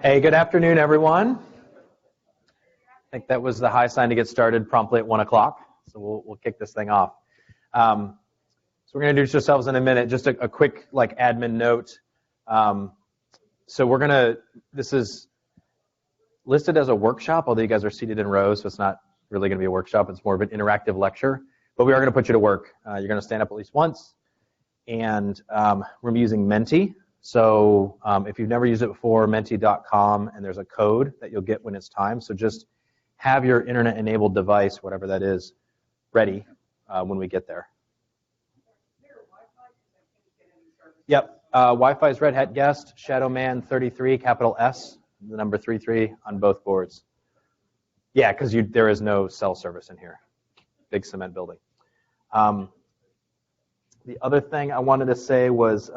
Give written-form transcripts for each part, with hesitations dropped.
Hey, good afternoon, everyone. I think that was the high sign to get started promptly at 1 o'clock, so we'll kick this thing off. So we're going to introduce ourselves in a minute. Just a quick admin note. So this is listed as a workshop, although you guys are seated in rows, so it's not really going to be a workshop. It's more of an interactive lecture. But we are going to put you to work. You're going to stand up at least once. And we're using Menti. So if you've never used it before, menti.com, and there's a code that you'll get when it's time. So just have your internet-enabled device, whatever that is, ready when we get there. Yep. Wi-Fi is Red Hat Guest, Shadowman 33, capital S, the number 33 on both boards. Yeah, because there is no cell service in here. Big cement building. The other thing I wanted to say was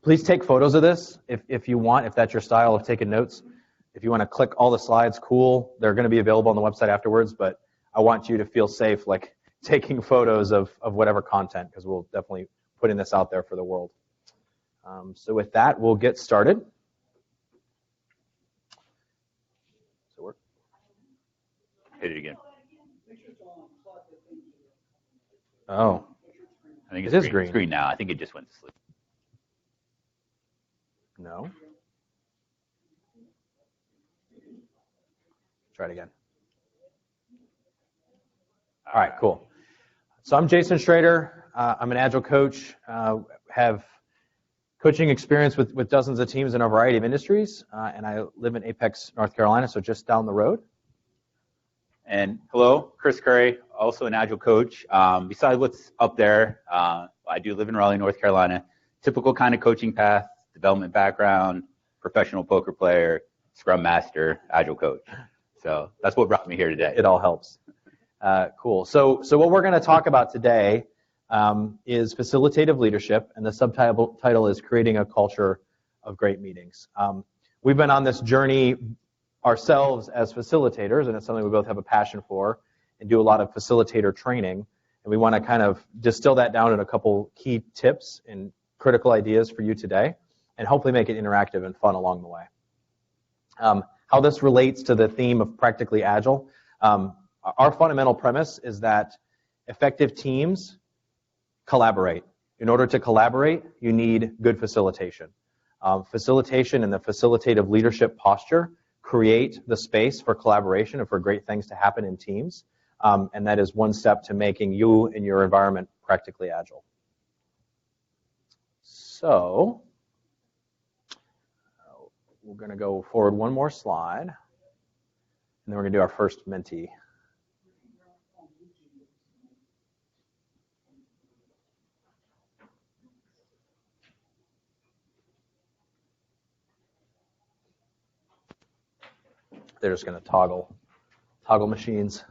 please take photos of this if you want, if that's your style of taking notes. If you want to click all the slides, cool. They're going to be available on the website afterwards, but I want you to feel safe taking photos of whatever content, because we'll definitely putting this out there for the world. So with that, we'll get started. So hit it again. Oh, I think it is green. It's green now. I think it just went to sleep. No. Try it again. All right, cool. So I'm Jason Schreuder. I'm an Agile coach. Have coaching experience with dozens of teams in a variety of industries, and I live in Apex, North Carolina, so just down the road. And hello, Chris Curry, also an Agile coach. Besides what's up there, I do live in Raleigh, North Carolina. Typical kind of coaching path, development background, professional poker player, Scrum Master, Agile coach. So that's what brought me here today. It all helps. Cool. So what we're going to talk about today is facilitative leadership, and the subtitle is Creating a Culture of Great Meetings. We've been on this journey ourselves as facilitators, and it's something we both have a passion for and do a lot of facilitator training, and we want to kind of distill that down in a couple key tips and critical ideas for you today, and hopefully make it interactive and fun along the way. How this relates to the theme of practically agile, our fundamental premise is that effective teams collaborate. In order to collaborate, you need good facilitation. Facilitation and the facilitative leadership posture create the space for collaboration and for great things to happen in teams, and that is one step to making you and your environment practically agile. So we're going to go forward one more slide, and then we're going to do our first Menti. They're just going to toggle machines.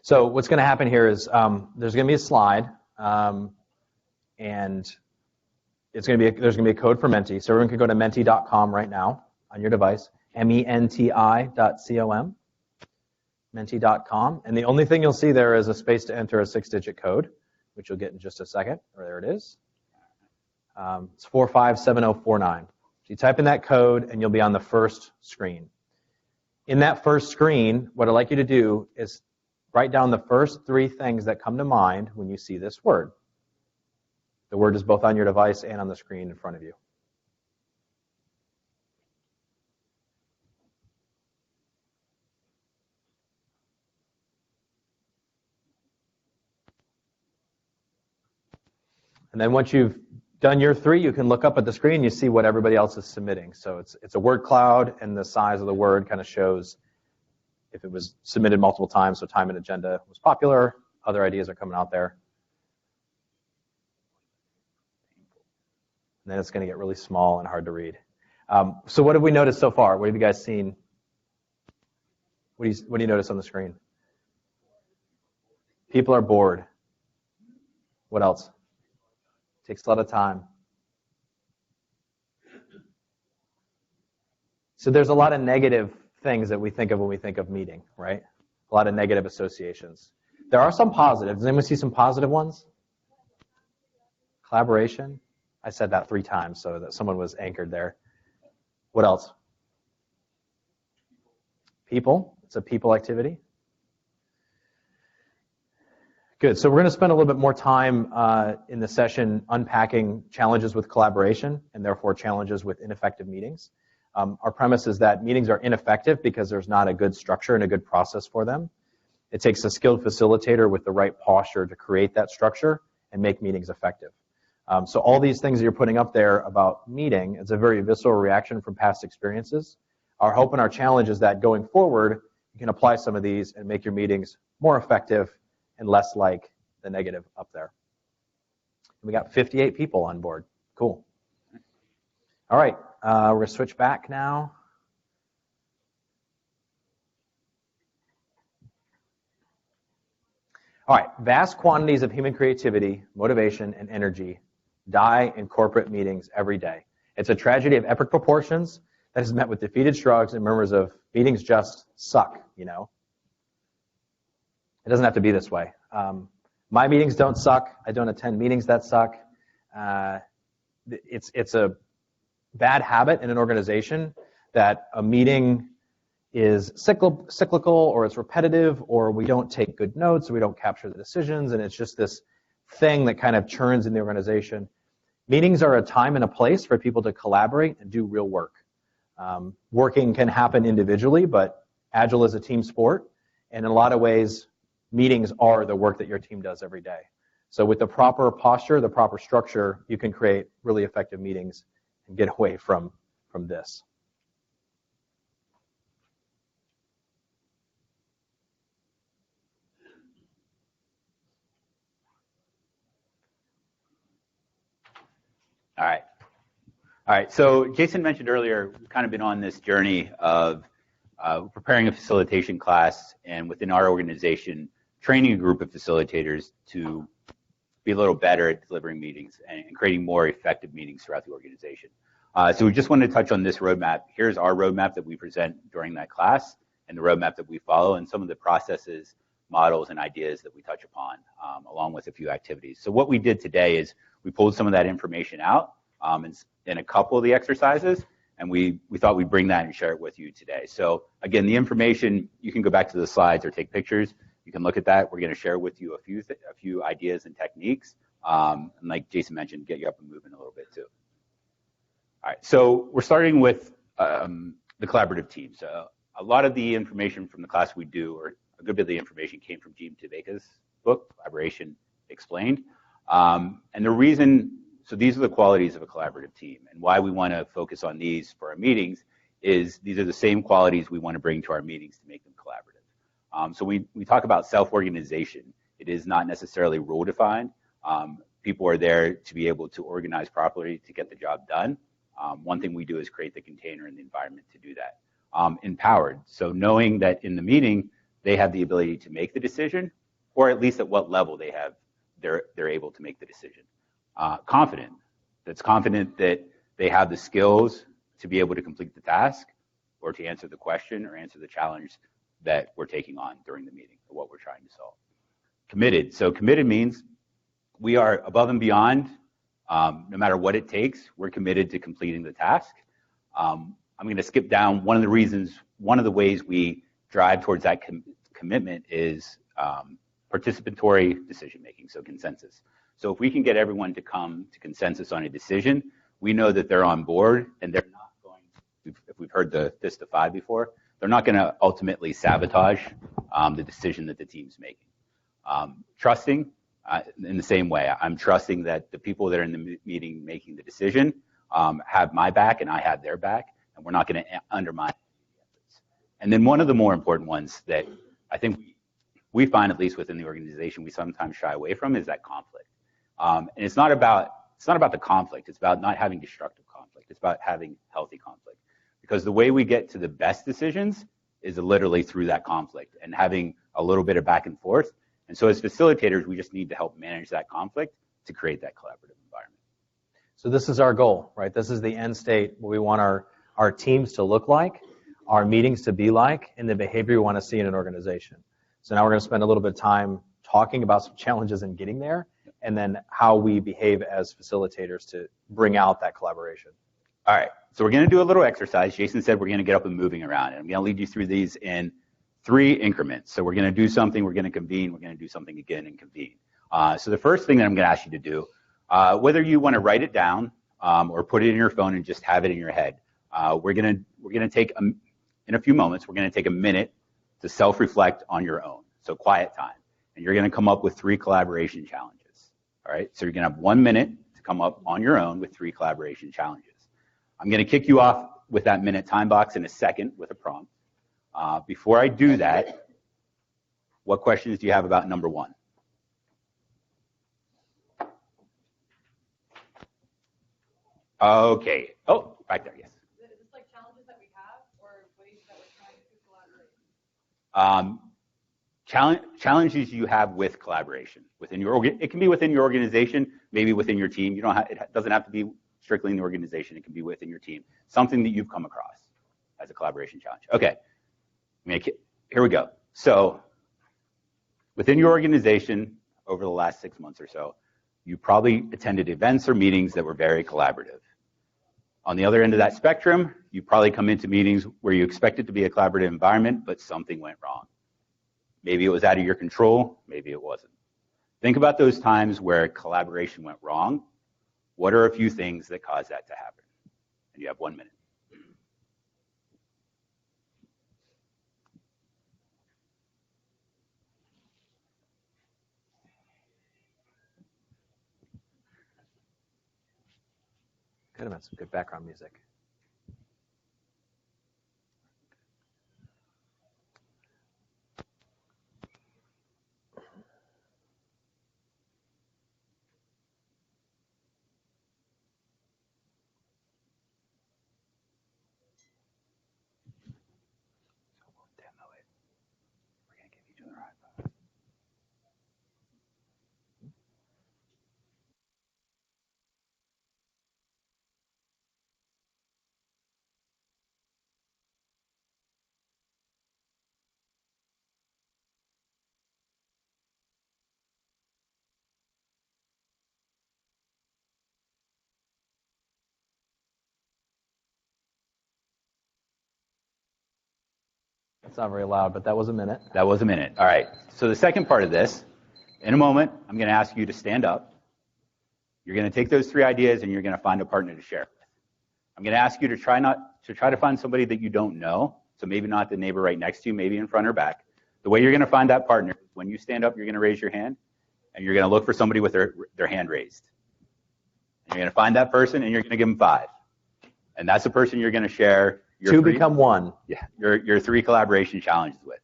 So what's going to happen here is there's going to be a slide, and there's going to be a code for Menti. So everyone can go to menti.com right now on your device, menti.com, menti.com. And the only thing you'll see there is a space to enter a 6-digit code, which you'll get in just a second. There it is. It's 457049. So you type in that code, and you'll be on the first screen. In that first screen, what I'd like you to do is write down the first 3 things that come to mind when you see this word. The word is both on your device and on the screen in front of you. And then once you've done your 3, you can look up at the screen, you see what everybody else is submitting. So it's a word cloud, and the size of the word kind of shows if it was submitted multiple times, so time and agenda was popular, other ideas are coming out there. And then it's going to get really small and hard to read. So what have we noticed so far? What have you guys seen? What do you notice on the screen? People are bored. What else? Takes a lot of time. So there's a lot of negative things that we think of when we think of meeting, right? A lot of negative associations. There are some positives. Does anyone see some positive ones? Collaboration. I said that 3 times so that someone was anchored there. What else? People. It's a people activity. Good. So we're going to spend a little bit more time in the session unpacking challenges with collaboration and therefore challenges with ineffective meetings. Our premise is that meetings are ineffective because there's not a good structure and a good process for them. It takes a skilled facilitator with the right posture to create that structure and make meetings effective. So all these things that you're putting up there about meeting is a very visceral reaction from past experiences. Our hope and our challenge is that going forward, you can apply some of these and make your meetings more effective and less like the negative up there. We got 58 people on board. Cool. All right, we're going to switch back now. All right, vast quantities of human creativity, motivation, and energy die in corporate meetings every day. It's a tragedy of epic proportions that is met with defeated shrugs and murmurs of meetings just suck, you know. It doesn't have to be this way. My meetings don't suck. I don't attend meetings that suck. It's a bad habit in an organization that a meeting is cyclical or it's repetitive or we don't take good notes or we don't capture the decisions, and it's just this thing that kind of churns in the organization. Meetings are a time and a place for people to collaborate and do real work. Working can happen individually, but Agile is a team sport, and in a lot of ways, meetings are the work that your team does every day. So with the proper posture, the proper structure, you can create really effective meetings and get away from this. All right. So Jason mentioned earlier, we've kind of been on this journey of preparing a facilitation class, and within our organization, training a group of facilitators to be a little better at delivering meetings and creating more effective meetings throughout the organization. So we just wanted to touch on this roadmap. Here's our roadmap that we present during that class and the roadmap that we follow and some of the processes, models, and ideas that we touch upon, along with a few activities. So what we did today is we pulled some of that information out in a couple of the exercises, and we thought we'd bring that and share it with you today. So again, the information, you can go back to the slides or take pictures. You can look at that. We're going to share with you a few ideas and techniques, and like Jason mentioned, get you up and moving a little bit too. All right, so we're starting with the collaborative team. So a lot of the information from the class we do, or a good bit of the information came from Jim Taveka's book, Collaboration Explained. And the reason, so these are the qualities of a collaborative team, and why we want to focus on these for our meetings is these are the same qualities we want to bring to our meetings to make them collaborative. So we talk about self-organization. It is not necessarily rule-defined. People are there to be able to organize properly to get the job done. One thing we do is create the container and the environment to do that. Empowered, so knowing that in the meeting, they have the ability to make the decision, or at least at what level they're able to make the decision. Confident, that's confident that they have the skills to be able to complete the task or to answer the question or answer the challenge that we're taking on during the meeting or what we're trying to solve. Committed, so committed means we are above and beyond, no matter what it takes, we're committed to completing the task. I'm going to skip down. One of the ways we drive towards that commitment is participatory decision-making, so consensus. So if we can get everyone to come to consensus on a decision, we know that they're on board and they're not going to, if we've heard the fist of five before, they're not going to ultimately sabotage the decision that the team's making. Trusting, in the same way, I'm trusting that the people that are in the meeting making the decision have my back and I have their back, and we're not going to undermine the efforts. And then one of the more important ones that I think we find, at least within the organization, we sometimes shy away from is that conflict. And it's not about the conflict. It's about not having destructive conflict. It's about having healthy conflict. Because the way we get to the best decisions is literally through that conflict and having a little bit of back and forth. And so as facilitators, we just need to help manage that conflict to create that collaborative environment. So this is our goal, right? This is the end state what we want our teams to look like, our meetings to be like, and the behavior we want to see in an organization. So now we're going to spend a little bit of time talking about some challenges in getting there, and then how we behave as facilitators to bring out that collaboration. All right, so we're going to do a little exercise. Jason said we're going to get up and moving around, and I'm going to lead you through these in 3 increments. So we're going to do something, we're going to convene, we're going to do something again and convene. So the first thing that I'm going to ask you to do, whether you want to write it down or put it in your phone and just have it in your head, we're going to take, in a few moments, we're going to take a minute to self-reflect on your own. So quiet time. And you're going to come up with 3 collaboration challenges. All right, so you're going to have 1 minute to come up on your own with 3 collaboration challenges. I'm going to kick you off with that minute time box in a second with a prompt. Before I do that, what questions do you have about number 1? Okay. Oh, right there, yes. Is this like challenges that we have or ways that we're trying to collaborate? Challenges you have with collaboration within your it can be within your organization, maybe within your team. You don't have, it doesn't have to be strictly in the organization. It can be within your team. Something that you've come across as a collaboration challenge. Okay. Here we go. So within your organization over the last 6 months or so, you probably attended events or meetings that were very collaborative. On the other end of that spectrum, you probably come into meetings where you expect it to be a collaborative environment, but something went wrong. Maybe it was out of your control, maybe it wasn't. Think about those times where collaboration went wrong. What are a few things that caused that to happen? And you have 1 minute. Could have been some good background music. It's not very loud, but that was a minute. That was a minute. All right. So the second part of this, in a moment, I'm going to ask you to stand up. You're going to take those 3 ideas and you're going to find a partner to share. I'm going to ask you to try to find somebody that you don't know. So maybe not the neighbor right next to you, maybe in front or back. The way you're going to find that partner, when you stand up, you're going to raise your hand and you're going to look for somebody with their hand raised. And you're going to find that person and you're going to give them 5. And that's the person you're going to share your 2 become 1. Yeah, your 3 collaboration challenges with.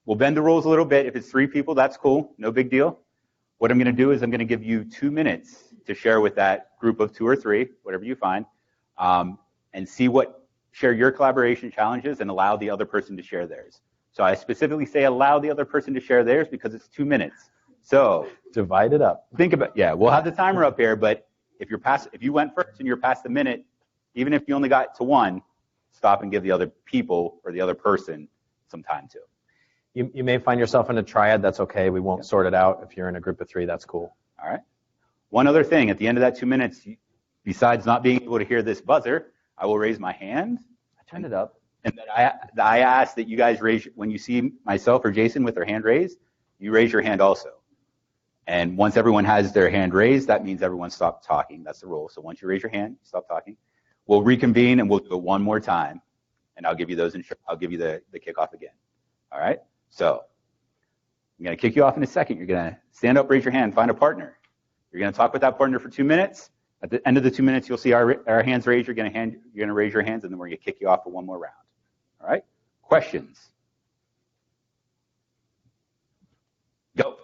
We'll bend the rules a little bit. If it's 3 people, that's cool. No big deal. What I'm going to do is I'm going to give you 2 minutes to share with that group of 2 or 3, whatever you find, and share your collaboration challenges and allow the other person to share theirs. So I specifically say allow the other person to share theirs because it's 2 minutes. So divide it up. Think about, yeah, we'll have the timer up here, but if you went first and you're past the minute, even if you only got to 1, stop and give the other people or the other person some time too. You may find yourself in a triad. That's okay. We won't sort it out. If you're in a group of 3, that's cool. All right. One other thing, at the end of that 2 minutes, besides not being able to hear this buzzer, I will raise my hand. I turned it up. And then I ask that you guys raise, when you see myself or Jason with their hand raised, you raise your hand also. And once everyone has their hand raised, that means everyone stopped talking. That's the rule. So once you raise your hand, stop talking. We'll reconvene and we'll do it one more time. And I'll give you the kickoff again. All right? So I'm going to kick you off in a second. You're going to stand up, raise your hand, find a partner. You're going to talk with that partner for 2 minutes. At the end of the 2 minutes, you'll see our hands raised. You're going to raise your hands, and then we're going to kick you off for one more round. All right? Questions? Go.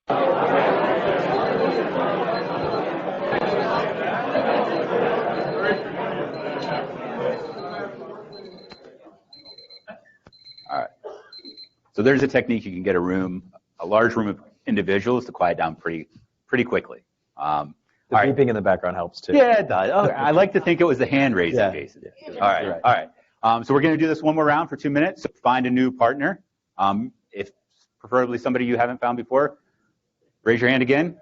All right. So there's a technique you can get a large room of individuals to quiet down pretty quickly. The beeping in the background helps too. Yeah, it does. Oh, I like to think it was the hand raising, Jason. Yeah. All right. So we're going to do this one more round for 2 minutes. So find a new partner. If preferably somebody you haven't found before, raise your hand again.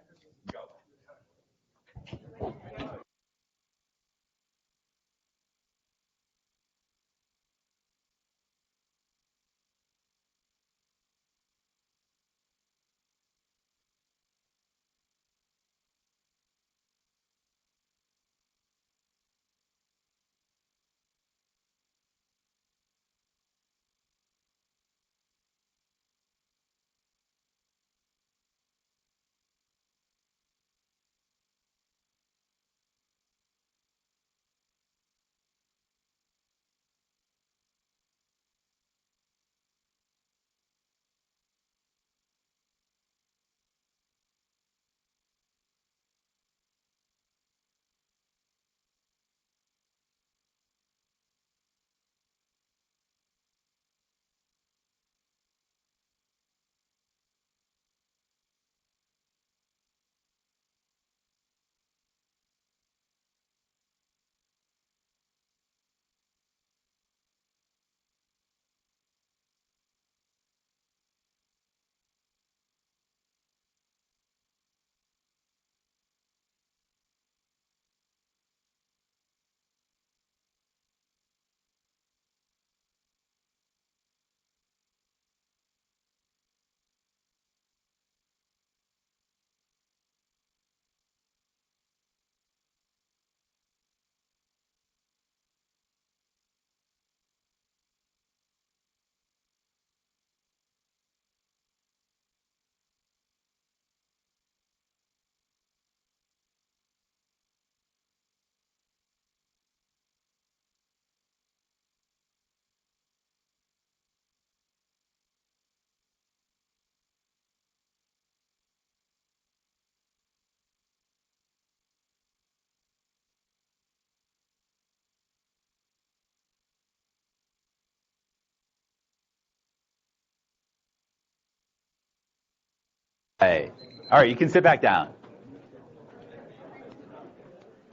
Hey. All right, you can sit back down.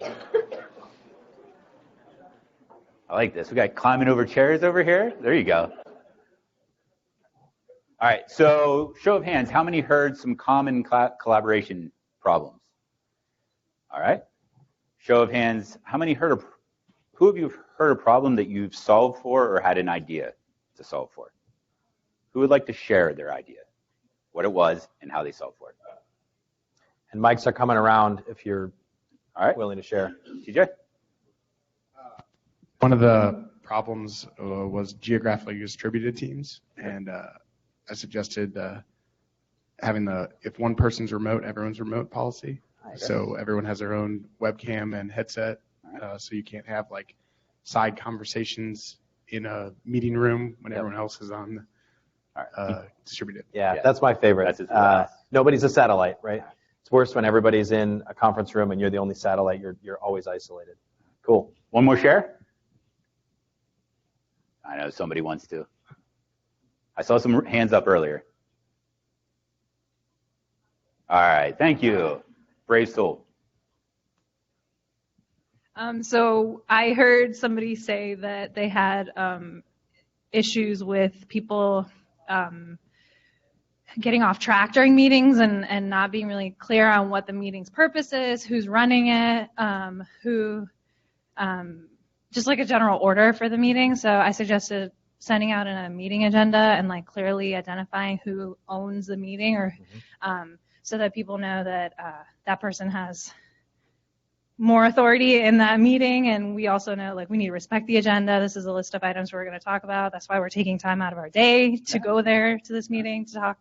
I like this. We got climbing over chairs over here. There you go. All right, so show of hands, how many heard some common collaboration problems? All right. Show of hands, who of you have heard a problem that you've solved for or had an idea to solve for? Who would like to share their idea, what it was, and how they solved for it? And mics are coming around if you're willing to share. TJ? One of the problems was geographically distributed teams, and I suggested having if one person's remote, everyone's remote policy. So everyone has their own webcam and headset, so you can't have like side conversations in a meeting room when everyone else is on distributed. Yeah, that's my favorite. Nobody's a satellite, right? It's worse when everybody's in a conference room and you're the only satellite. You're always isolated. Cool. One more share? I know somebody wants to. I saw some hands up earlier. All right, thank you. Brave soul. So I heard somebody say that they had issues with people getting off track during meetings and not being really clear on what the meeting's purpose is, who's running it, just like a general order for the meeting. So I suggested sending out a meeting agenda and like clearly identifying who owns the meeting, or so that people know that that person has more authority in that meeting, and we also know like we need to respect the agenda. This is a list of items we're going to talk about. That's why we're taking time out of our day to go there to this meeting to talk.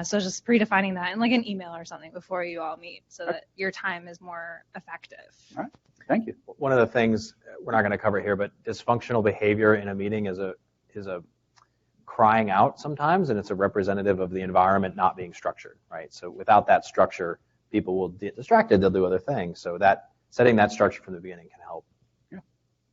So just predefining that in like an email or something before you all meet, so that your time is more effective. All right. Thank you. One of the things we're not going to cover here, but dysfunctional behavior in a meeting is a crying out sometimes, and it's a representative of the environment not being structured, right? So without that structure, people will get distracted, they'll do other things. So that setting that structure from the beginning can help. Yeah.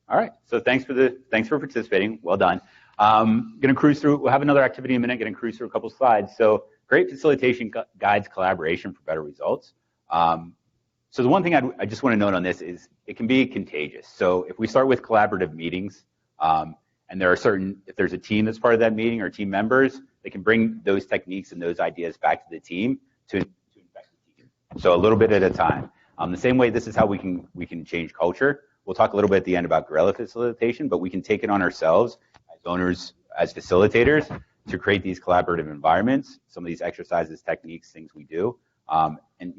All right. So thanks for participating. Well done. Gonna cruise through. We'll have another activity in a minute. Gonna cruise through a couple slides. So great facilitation guides collaboration for better results. So the one thing I just want to note on this is it can be contagious. So if we start with collaborative meetings, and there are if there's a team that's part of that meeting or team members, they can bring those techniques and those ideas back to the team to infect the team. So a little bit at a time. The same way, this is how we can change culture. We'll talk a little bit at the end about guerrilla facilitation, but we can take it on ourselves as owners, as facilitators, to create these collaborative environments. Some of these exercises, techniques, things we do, and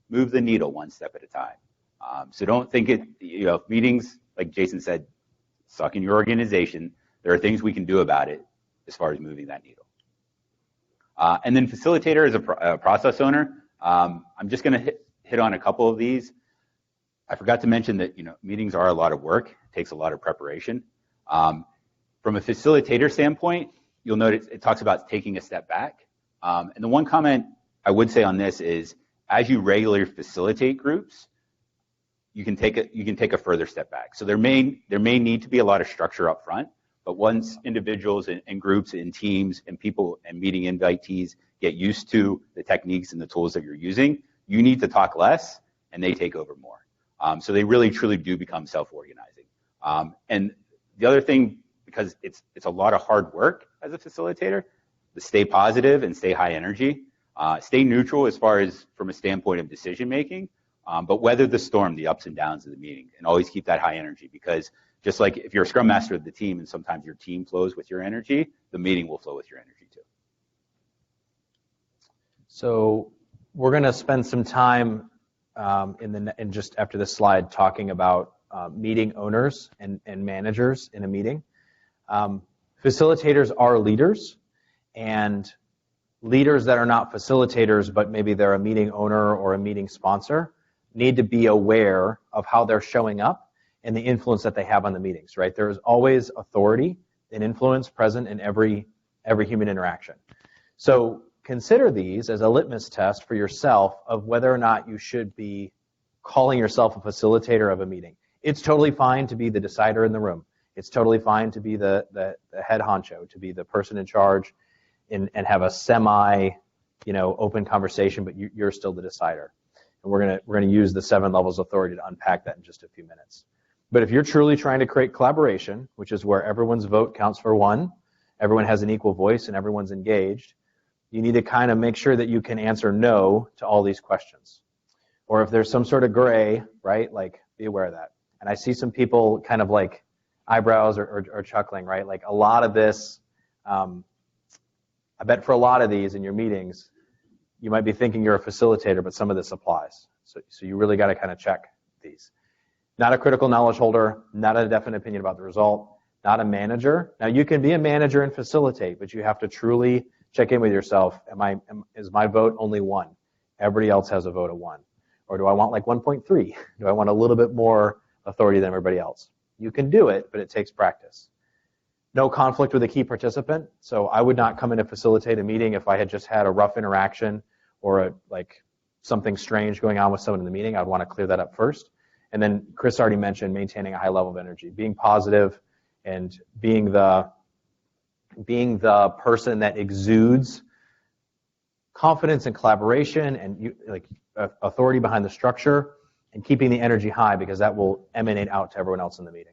move the needle one step at a time. So don't think meetings, like Jason said, suck in your organization. There are things we can do about it as far as moving that needle. And then facilitator is a process owner. I'm just going to hit on a couple of these. I forgot to mention that meetings are a lot of work. It takes a lot of preparation. From a facilitator standpoint, you'll notice it talks about taking a step back. And the one comment I would say on this is, as you regularly facilitate groups, you can take a further step back. So there may need to be a lot of structure up front, but once individuals and groups and teams and people and meeting invitees get used to the techniques and the tools that you're using, you need to talk less and they take over more. So they really truly do become self-organizing. And the other thing, because it's a lot of hard work as a facilitator, to stay positive and stay high energy, stay neutral as far as from a standpoint of decision making, but weather the storm, the ups and downs of the meeting, and always keep that high energy, because just like if you're a scrum master of the team and sometimes your team flows with your energy, the meeting will flow with your energy too. So we're going to spend some time in just after this slide talking about meeting owners and managers in a meeting. Facilitators are leaders, and leaders that are not facilitators, but maybe they're a meeting owner or a meeting sponsor, need to be aware of how they're showing up and the influence that they have on the meetings, right? There is always authority and influence present in every human interaction. So consider these as a litmus test for yourself of whether or not you should be calling yourself a facilitator of a meeting. It's totally fine to be the decider in the room. It's totally fine to be the head honcho, to be the person in charge and have a open conversation, but you're still the decider. And we're gonna use the 7 levels of authority to unpack that in just a few minutes. But if you're truly trying to create collaboration, which is where everyone's vote counts for one, everyone has an equal voice and everyone's engaged, you need to kind of make sure that you can answer no to all these questions. Or if there's some sort of gray, right, like be aware of that. And I see some people kind of like eyebrows or chuckling, right? Like a lot of this, I bet for a lot of these in your meetings, you might be thinking you're a facilitator, but some of this applies. So you really got to kind of check these. Not a critical knowledge holder, not a definite opinion about the result, not a manager. Now you can be a manager and facilitate, but you have to truly check in with yourself. Is my vote only 1? Everybody else has a vote of 1. Or do I want like 1.3? Do I want a little bit more authority than everybody else? You can do it, but it takes practice. No conflict with a key participant. So I would not come in to facilitate a meeting if I had just had a rough interaction or something strange going on with someone in the meeting. I'd want to clear that up first. And then Chris already mentioned maintaining a high level of energy, being positive and being the person that exudes confidence and collaboration and authority behind the structure, and keeping the energy high, because that will emanate out to everyone else in the meeting.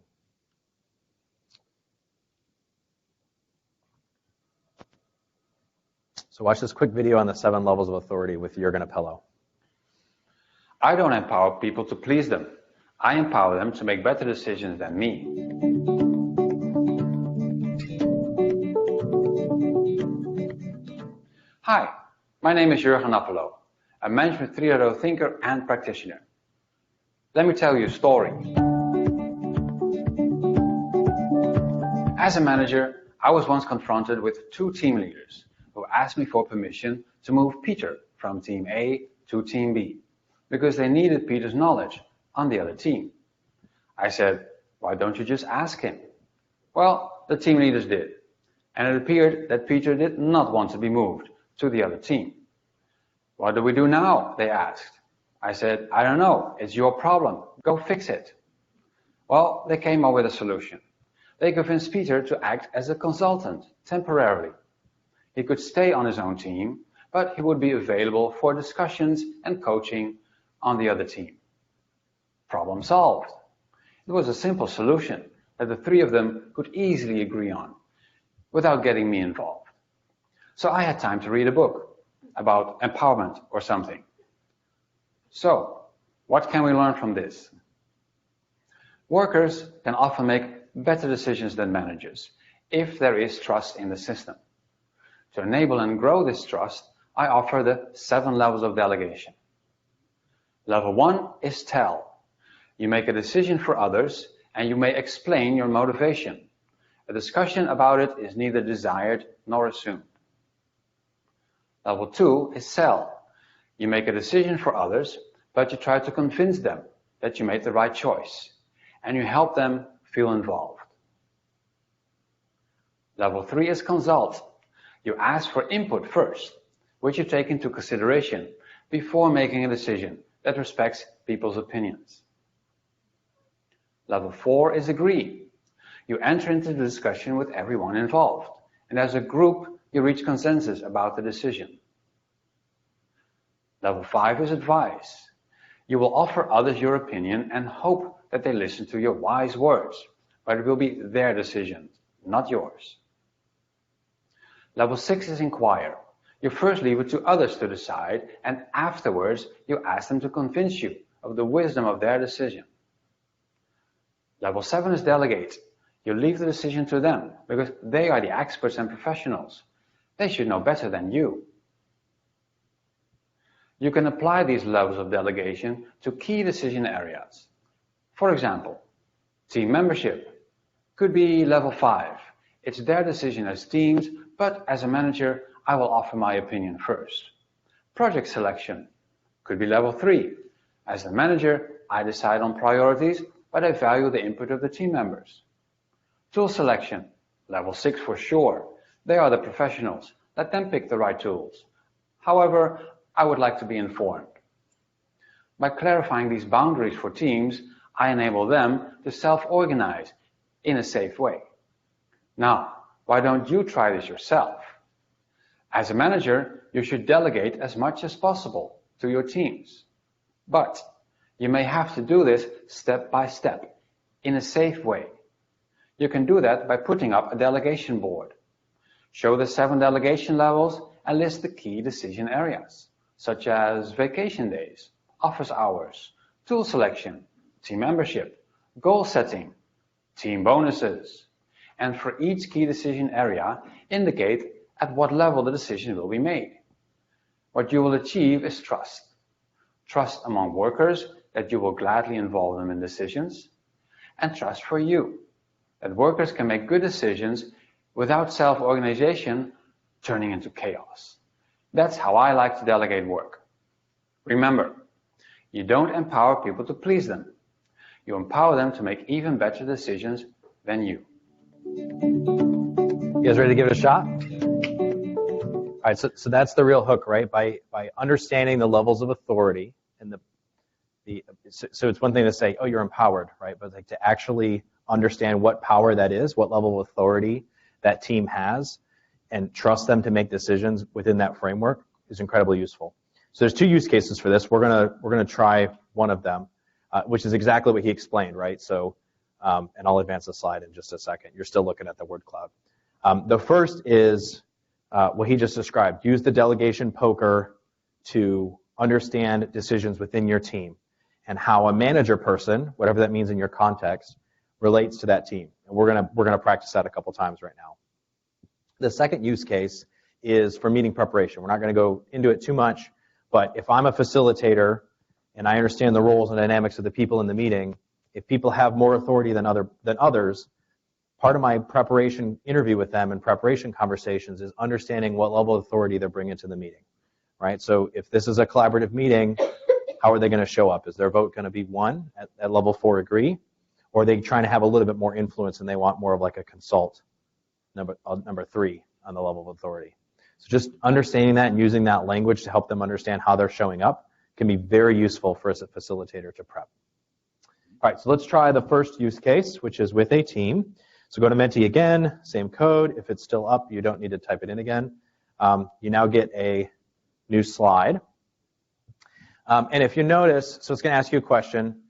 So watch this quick video on the 7 levels of authority with Jürgen Appello. I don't empower people to please them. I empower them to make better decisions than me. Hi, my name is Jürgen Appello, a Management 3.0 thinker and practitioner. Let me tell you a story. As a manager, I was once confronted with 2 team leaders who asked me for permission to move Peter from team A to team B because they needed Peter's knowledge on the other team. I said, why don't you just ask him? Well, the team leaders did. and it appeared that Peter did not want to be moved to the other team. What do we do now? They asked. I said, I don't know. It's your problem. Go fix it. Well, they came up with a solution. They convinced Peter to act as a consultant temporarily. He could stay on his own team, but he would be available for discussions and coaching on the other team. Problem solved. It was a simple solution that the three of them could easily agree on without getting me involved. So I had time to read a book about empowerment or something. So, what can we learn from this? Workers can often make better decisions than managers if there is trust in the system. To enable and grow this trust, I offer the 7 levels of delegation. Level 1 is tell. You make a decision for others and you may explain your motivation. A discussion about it is neither desired nor assumed. Level 2 is sell. You make a decision for others, but you try to convince them that you made the right choice, and you help them feel involved. Level 3 is consult. You ask for input first, which you take into consideration before making a decision that respects people's opinions. Level 4 is agree. You enter into the discussion with everyone involved, and as a group, you reach consensus about the decision. Level 5 is advise. You will offer others your opinion and hope that they listen to your wise words, but it will be their decision, not yours. Level 6 is inquire. You first leave it to others to decide, and afterwards you ask them to convince you of the wisdom of their decision. Level 7 is delegate. You leave the decision to them because they are the experts and professionals. They should know better than you. You can apply these levels of delegation to key decision areas. For example, team membership could be level 5. It's their decision as teams, but as a manager, I will offer my opinion first. Project selection could be level 3. As the manager, I decide on priorities, but I value the input of the team members. Tool selection, level 6 for sure. They are the professionals. Let them pick the right tools. However, I would like to be informed. By clarifying these boundaries for teams, I enable them to self-organize in a safe way. Now, why don't you try this yourself? As a manager, you should delegate as much as possible to your teams. But you may have to do this step by step, in a safe way. You can do that by putting up a delegation board. Show the 7 delegation levels and list the key decision areas, such as vacation days, office hours, tool selection, team membership, goal setting, team bonuses. And for each key decision area, indicate at what level the decision will be made. What you will achieve is trust. Trust among workers that you will gladly involve them in decisions, and trust for you, that workers can make good decisions without self-organization turning into chaos. That's how I like to delegate work. Remember, you don't empower people to please them. You empower them to make even better decisions than you. You guys ready to give it a shot? All right, so that's the real hook, right? By understanding the levels of authority and so it's one thing to say, oh, you're empowered, right? But like to actually understand what power that is, what level of authority that team has, and trust them to make decisions within that framework is incredibly useful. So there's 2 use cases for this. We're gonna try one of them, which is exactly what he explained, right? So, and I'll advance the slide in just a second. You're still looking at the word cloud. The first is what he just described. Use the delegation poker to understand decisions within your team and how a manager person, whatever that means in your context, relates to that team. And we're gonna practice that a couple times right now. The second use case is for meeting preparation. We're not gonna go into it too much, but if I'm a facilitator and I understand the roles and dynamics of the people in the meeting, if people have more authority than others, part of my preparation interview with them and preparation conversations is understanding what level of authority they're bringing to the meeting, right? So if this is a collaborative meeting, how are they going to show up? Is their vote going to be 1 at level 4 agree? Or are they trying to have a little bit more influence and they want more of like a consult number 3 on the level of authority. So just understanding that and using that language to help them understand how they're showing up can be very useful for us as a facilitator to prep. All right, so let's try the first use case, which is with a team. So go to Menti again, same code. If it's still up, you don't need to type it in again. You now get a new slide. And if you notice, so it's going to ask you a question.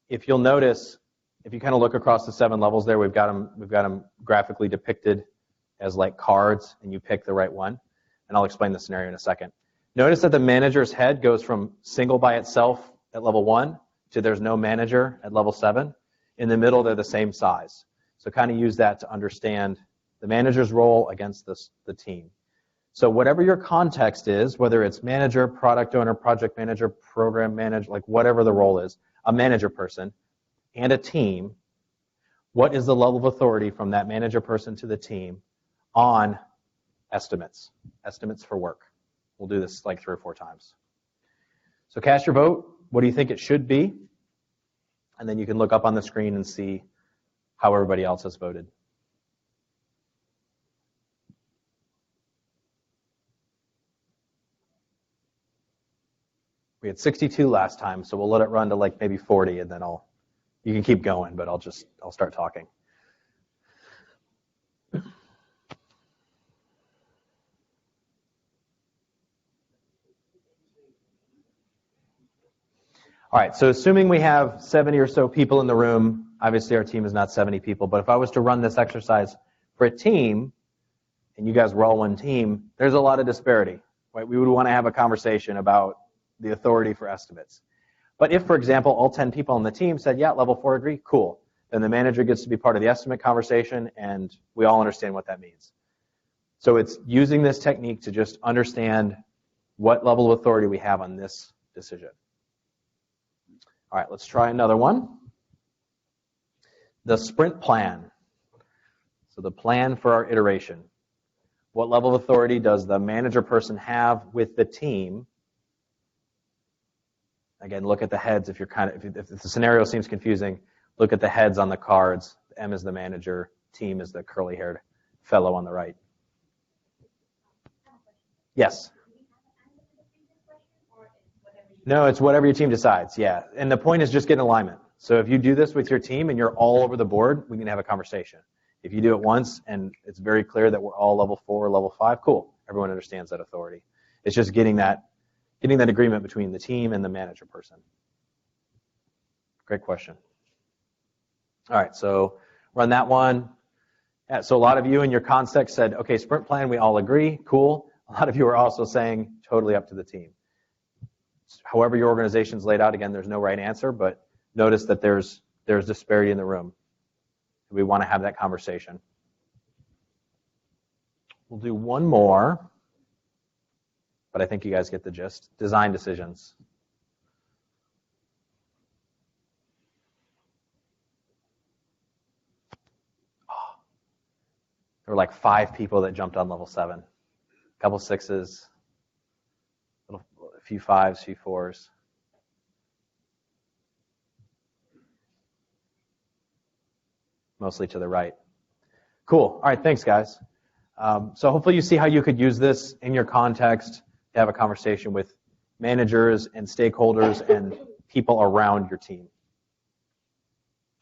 If you'll notice, if you kind of look across the 7 levels there, we've got them graphically depicted as like cards, and you pick the right one. And I'll explain the scenario in a second. Notice that the manager's head goes from single by itself at level 1 to there's no manager at level 7. In the middle, they're the same size. So kind of use that to understand the manager's role against the team. So whatever your context is, whether it's manager, product owner, project manager, program manager, like whatever the role is, a manager person and a team, what is the level of authority from that manager person to the team on estimates for work? We'll do this like 3 or 4 times. So cast your vote. What do you think it should be? And then you can look up on the screen and see how everybody else has voted. We had 62 last time, so we'll let it run to like maybe 40, and then you can keep going, but I'll start talking. All right, so assuming we have 70 or so people in the room, obviously our team is not 70 people, but if I was to run this exercise for a team, and you guys were all one team, there's a lot of disparity, right? We would want to have a conversation about the authority for estimates. But if, for example, all 10 people on the team said, yeah, level 4 agree, cool, then the manager gets to be part of the estimate conversation, and we all understand what that means. So it's using this technique to just understand what level of authority we have on this decision. All right, let's try another one. The sprint plan. So the plan for our iteration. What level of authority does the manager person have with the team? Again, look at the heads. If the scenario seems confusing, look at the heads on the cards. M is the manager, team is the curly-haired fellow on the right. Yes. No, it's whatever your team decides, yeah. And the point is just get alignment. So if you do this with your team and you're all over the board, we can have a conversation. If you do it once and it's very clear that we're all level 4 or level 5, cool. Everyone understands that authority. It's just getting that agreement between the team and the manager person. Great question. All right, so run that one. Yeah, so a lot of you in your context said, okay, sprint plan, we all agree, cool. A lot of you are also saying totally up to the team. However your organization's laid out, again, there's no right answer, but notice that there's disparity in the room. We want to have that conversation. We'll do one more, but I think you guys get the gist. Design decisions. There were like 5 people that jumped on level 7. A couple 6s. A few 5s, a few 4s. Mostly to the right. Cool. All right, thanks, guys. So hopefully you see how you could use this in your context to have a conversation with managers and stakeholders and people around your team.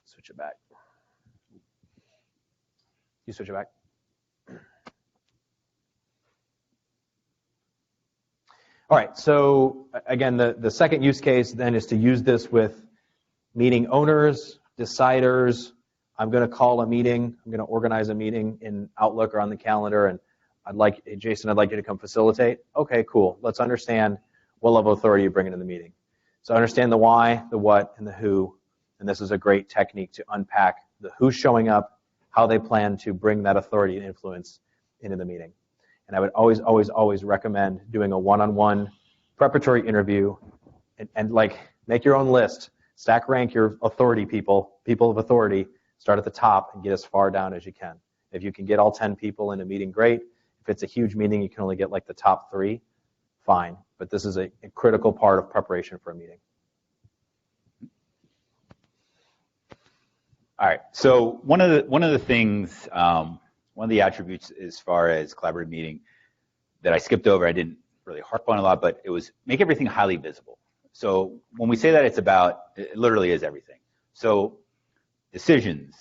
Switch it back. You switch it back. All right, so again, the second use case then is to use this with meeting owners, deciders. I'm going to call a meeting. I'm going to organize a meeting in Outlook or on the calendar, and Jason, I'd like you to come facilitate. Okay, cool. Let's understand what level of authority you bring into the meeting. So understand the why, the what, and the who, and this is a great technique to unpack the who's showing up, how they plan to bring that authority and influence into the meeting. And I would always, always, always recommend doing a one-on-one preparatory interview and like make your own list. Stack rank your authority people of authority, start at the top and get as far down as you can. If you can get all 10 people in a meeting, great. If it's a huge meeting, you can only get like the top 3, fine. But this is a critical part of preparation for a meeting. All right. So one of the things, one of the attributes as far as collaborative meeting that I skipped over, I didn't really harp on a lot, but it was make everything highly visible. So when we say that, it literally is everything. So decisions,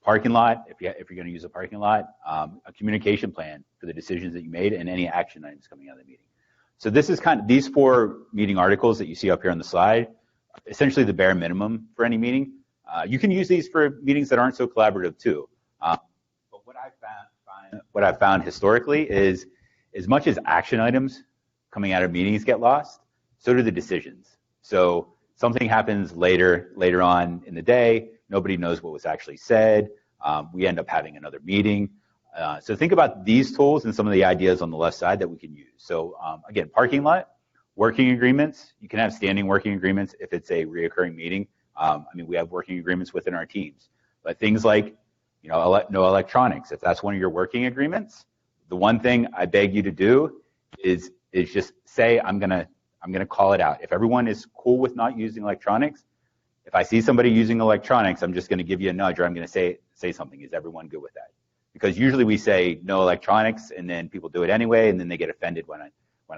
parking lot, if you're going to use a parking lot, a communication plan for the decisions that you made, and any action items coming out of the meeting. So this is kind of these 4 meeting articles that you see up here on the slide, essentially the bare minimum for any meeting. You can use these for meetings that aren't so collaborative too. But what I've found historically is, as much as action items coming out of meetings get lost, so do the decisions. So something happens later on in the day, nobody knows what was actually said, we end up having another meeting. So think about these tools and some of the ideas on the left side that we can use. So again, parking lot, working agreements, you can have standing working agreements if it's a reoccurring meeting. I mean, we have working agreements within our teams, but things like, no electronics, if that's one of your working agreements, the one thing I beg you to do is just say, I'm gonna call it out. If everyone is cool with not using electronics, if I see somebody using electronics, I'm just gonna give you a nudge, or I'm gonna say something. Is everyone good with that? Because usually we say no electronics, and then people do it anyway, and then they get offended when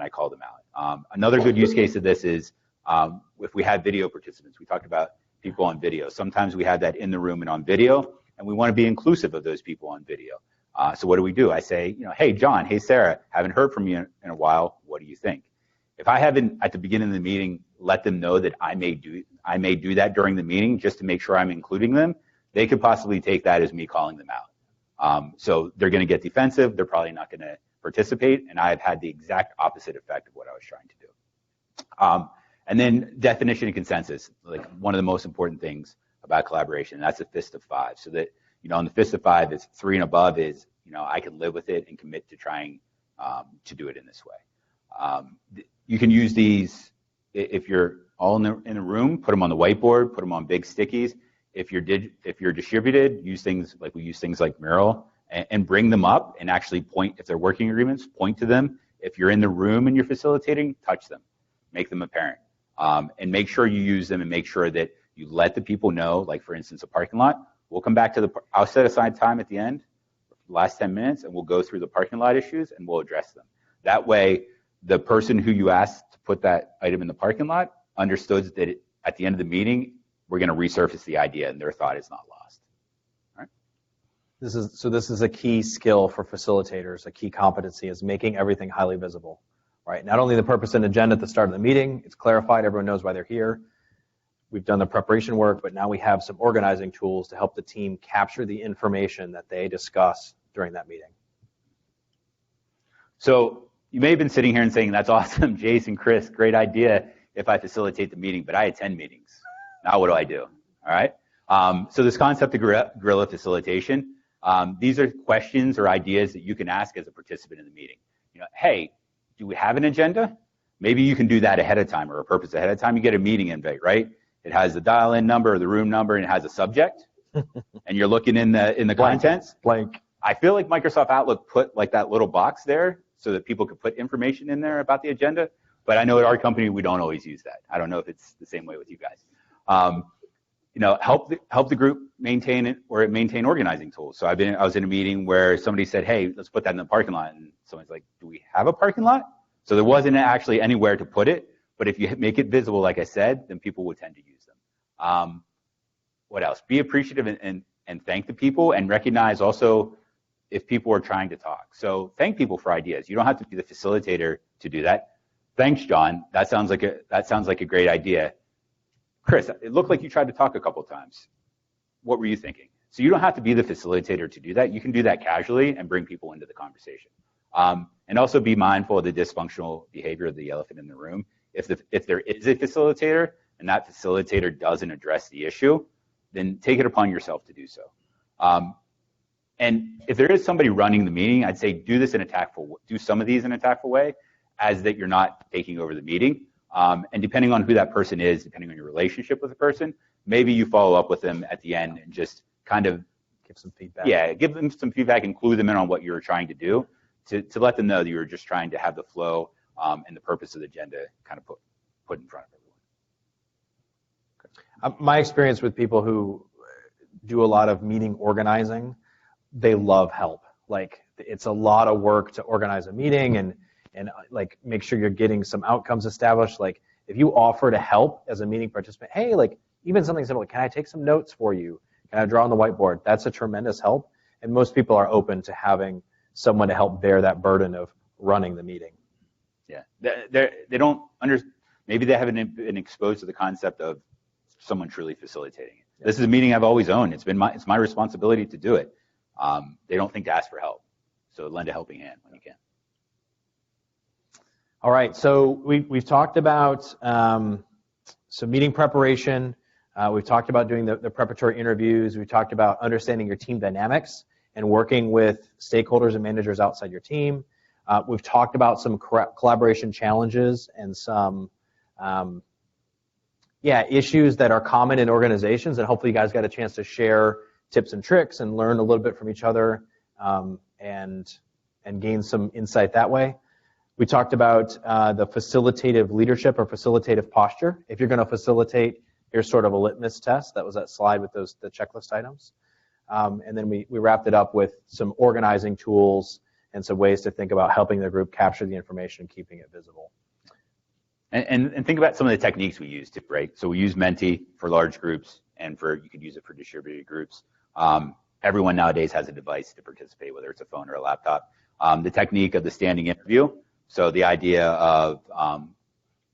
I call them out. Another good use case of this is if we have video participants. We talked about people on video. Sometimes we have that in the room and on video, and we want to be inclusive of those people on video. So what do? I say, hey, John, hey, Sarah, haven't heard from you in a while. What do you think? If I haven't, at the beginning of the meeting, let them know that I may do that during the meeting just to make sure I'm including them, they could possibly take that as me calling them out. So they're going to get defensive. They're probably not going to participate, and I've had the exact opposite effect of what I was trying to do. And then definition and consensus, like one of the most important things about collaboration, and that's a fist of 5. So that, on the fist of 5, it's 3 and above is, I can live with it and commit to trying to do it in this way. You can use these if you're all in a room, put them on the whiteboard, put them on big stickies. If you're distributed, use things like Mural and bring them up and actually point, if they're working agreements, point to them. If you're in the room and you're facilitating, touch them, make them apparent. And make sure you use them and make sure that you let the people know, like for instance, a parking lot. We'll come back to I'll set aside time at the end, last 10 minutes, and we'll go through the parking lot issues and we'll address them. That way, the person who you asked to put that item in the parking lot understood that at the end of the meeting, we're going to resurface the idea and their thought is not lost. All right? This is a key skill for facilitators, a key competency is making everything highly visible. Right? Not only the purpose and agenda at the start of the meeting, it's clarified, everyone knows why they're here. We've done the preparation work, but now we have some organizing tools to help the team capture the information that they discuss during that meeting. So you may have been sitting here and saying, that's awesome, Jason, Chris, great idea if I facilitate the meeting, but I attend meetings. Now what do? All right? So this concept of guerilla facilitation, these are questions or ideas that you can ask as a participant in the meeting. Hey, do we have an agenda? Maybe you can do that ahead of time or a purpose ahead of time. You get a meeting invite, right? It has the dial-in number or the room number, and it has a subject. And you're looking in the contents. Blank. I feel like Microsoft Outlook put like that little box there so that people could put information in there about the agenda. But I know at our company we don't always use that. I don't know if it's the same way with you guys. Help the group maintain organizing tools. So I was in a meeting where somebody said, hey, let's put that in the parking lot. And someone's like, do we have a parking lot? So there wasn't actually anywhere to put it. But if you make it visible, like I said, then people would tend to use them. What else? Be appreciative and thank the people and recognize also if people are trying to talk. So thank people for ideas. You don't have to be the facilitator to do that. Thanks, John. That sounds like a great idea. Chris, it looked like you tried to talk a couple times. What were you thinking? So you don't have to be the facilitator to do that. You can do that casually and bring people into the conversation. And also be mindful of the dysfunctional behavior of the elephant in the room. If there is a facilitator and that facilitator doesn't address the issue, then take it upon yourself to do so. And if there is somebody running the meeting, I'd say do some of these in an tactful way, as that you're not taking over the meeting. And depending on who that person is, depending on your relationship with the person, maybe you follow up with them at the end and just kind of give some feedback. Yeah, give them some feedback and clue them in on what you were trying to do to let them know that you were just trying to have the flow and the purpose of the agenda kind of put in front of everyone. My experience with people who do a lot of meeting organizing, they love help. Like, it's a lot of work to organize a meeting and like make sure you're getting some outcomes established. Like, if you offer to help as a meeting participant, hey, like even something simple, can I take some notes for you? Can I draw on the whiteboard? That's a tremendous help. And most people are open to having someone to help bear that burden of running the meeting. Yeah, they don't maybe they haven't been exposed to the concept of someone truly facilitating it. Yeah. This is a meeting I've always owned. It's my responsibility to do it. They don't think to ask for help. So lend a helping hand when you can. All right, so we've talked about some meeting preparation. We've talked about doing the preparatory interviews. We've talked about understanding your team dynamics and working with stakeholders and managers outside your team. We've talked about some collaboration challenges and some issues that are common in organizations, and hopefully you guys got a chance to share tips and tricks and learn a little bit from each other and gain some insight that way. We talked about the facilitative leadership or facilitative posture. If you're going to facilitate, here's sort of a litmus test. That was that slide with the checklist items. And then we wrapped it up with some organizing tools and some ways to think about helping the group capture the information and keeping it visible. And think about some of the techniques we used, right? So we use Menti for large groups, and you could use it for distributed groups. Everyone nowadays has a device to participate, whether it's a phone or a laptop. The technique of the standing interview. So the idea of,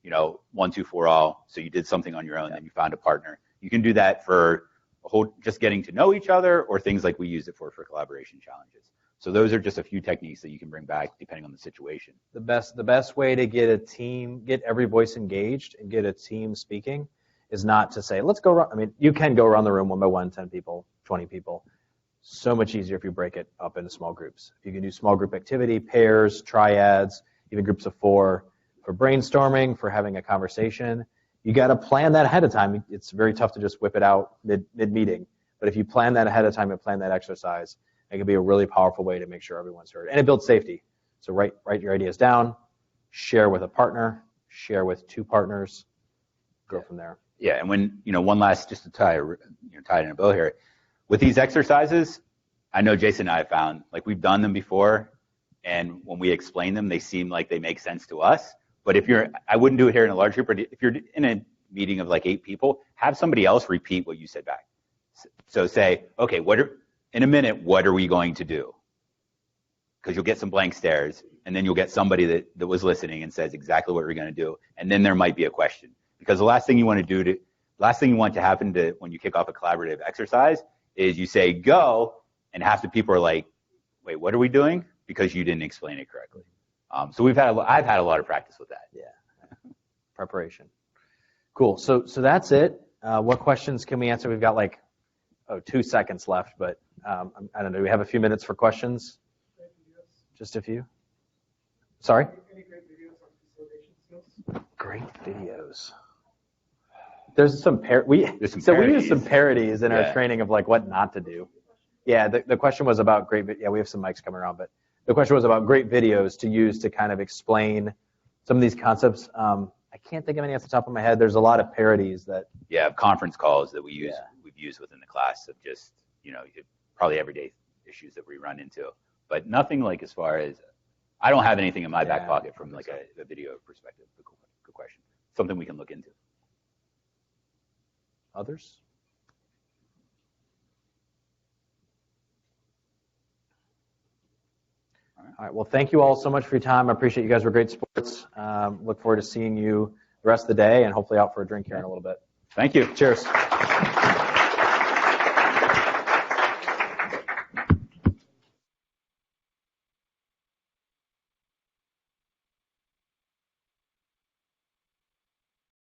1, 2, 4, all. So you did something on your own, then you found a partner. You can do that for just getting to know each other, or things like we use it for collaboration challenges. So those are just a few techniques that you can bring back depending on the situation. The best way to get every voice engaged and get a team speaking is not to say, let's go run. I mean, you can go around the room one by one, 10 people, 20 people. So much easier if you break it up into small groups. You can do small group activity, pairs, triads, even groups of 4 for brainstorming, for having a conversation. You got to plan that ahead of time. It's very tough to just whip it out mid-meeting. But if you plan that ahead of time and plan that exercise, it can be a really powerful way to make sure everyone's heard. And it builds safety. So write your ideas down, share with a partner, share with 2 partners, go from there. Yeah, and when, one last, just to tie it in a bow here, with these exercises, I know Jason and I have found, like, we've done them before, and when we explain them, they seem like they make sense to us. But I wouldn't do it here in a large group, but if you're in a meeting of like 8 people, have somebody else repeat what you said back. So say, okay, in a minute, what are we going to do? Because you'll get some blank stares, and then you'll get somebody that was listening and says exactly what we're going to do, and then there might be a question. Because the last thing you want to happen when you kick off a collaborative exercise is you say go, and half the people are like, wait, what are we doing? Because you didn't explain it correctly. So I've had a lot of practice with that. Yeah, preparation. Cool. So that's it. What questions can we answer? We've got 2 seconds left, but I don't know. Do we have a few minutes for questions? Just a few. Sorry. Any great videos on facilitation skills? Great videos. There's some we use some parodies in our training of what not to do. Yeah, the question was about great. Yeah, we have some mics coming around, but the question was about great videos to use to kind of explain some of these concepts. I can't think of any off the top of my head. There's a lot of parodies that. Yeah, conference calls that we've used within the class of just probably everyday issues that we run into, but nothing as far as I don't have anything in my back pocket from a video perspective. Good question. Something we can look into. Others? All right. Well, thank you all so much for your time. I appreciate you guys were great sports. Look forward to seeing you the rest of the day and hopefully out for a drink here in a little bit. Thank you. Cheers.